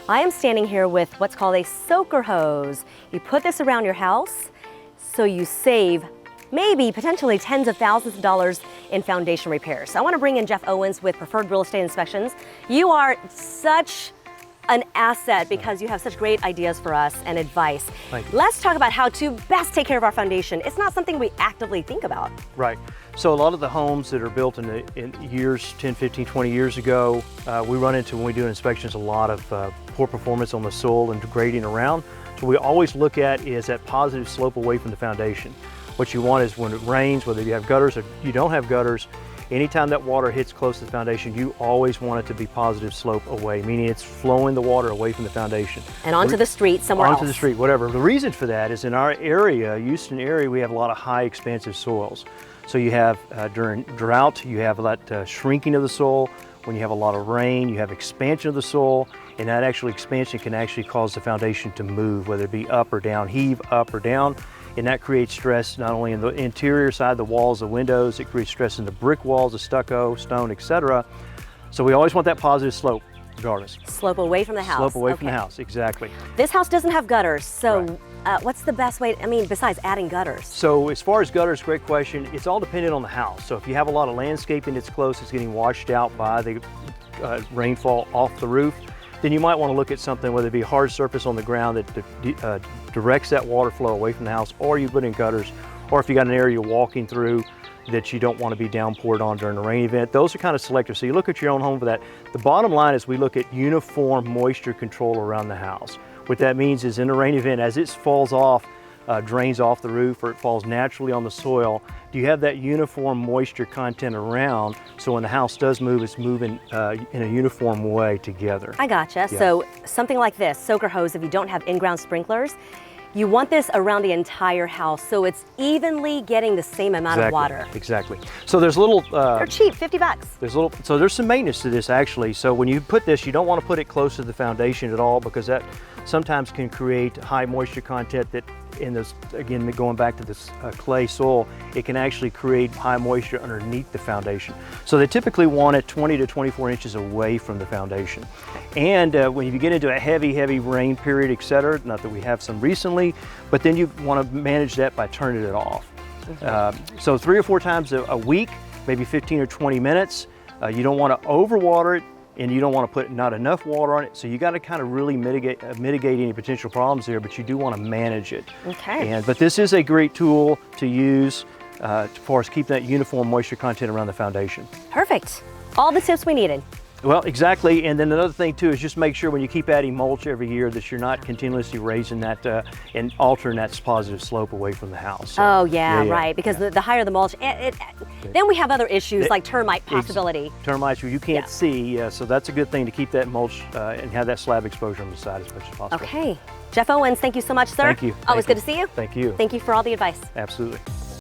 I am standing here with what's called a soaker hose. You put this around your house so you save maybe potentially tens of thousands of dollars in foundation repairs. So I want to bring in Jeff Owens with Preferred Real Estate Inspections. You are such an asset because you have such great ideas for us and advice. Thank you. Let's talk about how to best take care of our foundation. It's not something we actively think about. Right. So a lot of the homes that are built in years, 10, 15, 20 years ago, we run into, when we do inspections, a lot of poor performance on the soil and grading around. So we always look at is that positive slope away from the foundation. What you want is when it rains, whether you have gutters or you don't have gutters, anytime that water hits close to the foundation, you always want it to be positive slope away, meaning it's flowing the water away from the foundation. And onto the street somewhere else. Onto the street, whatever. The reason for that is in our area, Houston area, we have a lot of high expansive soils. So you have, during drought, you have that shrinking of the soil. When you have a lot of rain, you have expansion of the soil, and that actually expansion can actually cause the foundation to move, whether it be up or down, heave up or down. And that creates stress not only in the interior side, the walls, the windows, it creates stress in the brick walls, the stucco, stone, etc. So we always want that positive slope, regardless. Slope away from the house. Slope away from the house, exactly. This house doesn't have gutters, so what's the best way, besides adding gutters? So as far as gutters, great question. It's all dependent on the house. So if you have a lot of landscaping that's close, it's getting washed out by the rainfall off the roof, then you might want to look at something, whether it be a hard surface on the ground that directs that water flow away from the house, or you put in gutters, or if you got an area you're walking through that you don't want to be downpoured on during a rain event. Those are kind of selective. So you look at your own home for that. The bottom line is we look at uniform moisture control around the house. What that means is in a rain event, as it falls off, drains off the roof, or it falls naturally on the soil, do you have that uniform moisture content around, so when the house does move, it's moving in a uniform way together. I gotcha. Yeah. So something like this, soaker hose, if you don't have in-ground sprinklers, you want this around the entire house so it's evenly getting the same amount of water. Exactly. So there's little... They're cheap, 50 bucks. So there's some maintenance to this actually. So when you put this, you don't want to put it close to the foundation at all, because that sometimes can create high moisture content that in this, again, going back to this clay soil, it can actually create high moisture underneath the foundation. So they typically want it 20 to 24 inches away from the foundation. And when you get into a heavy rain period, etc., not that we have some recently, but then you want to manage that by turning it off. So 3 or 4 times a week, maybe 15 or 20 minutes. You don't want to overwater it, and you don't want to put not enough water on it. So you got to kind of really mitigate any potential problems there, but you do want to manage it. Okay. But this is a great tool to use for us keep that uniform moisture content around the foundation. Perfect. All the tips we needed. Well, exactly. And then another thing too is just make sure when you keep adding mulch every year that you're not continuously raising that and altering that positive slope away from the house. So, oh yeah, right. Because the higher the mulch, then we have other issues like termite possibility. Termites you can't see, so that's a good thing to keep that mulch and have that slab exposure on the side as much as possible. Okay. Jeff Owens, thank you so much, sir. Thank you. Always good to see you. Thank you. Thank you for all the advice. Absolutely.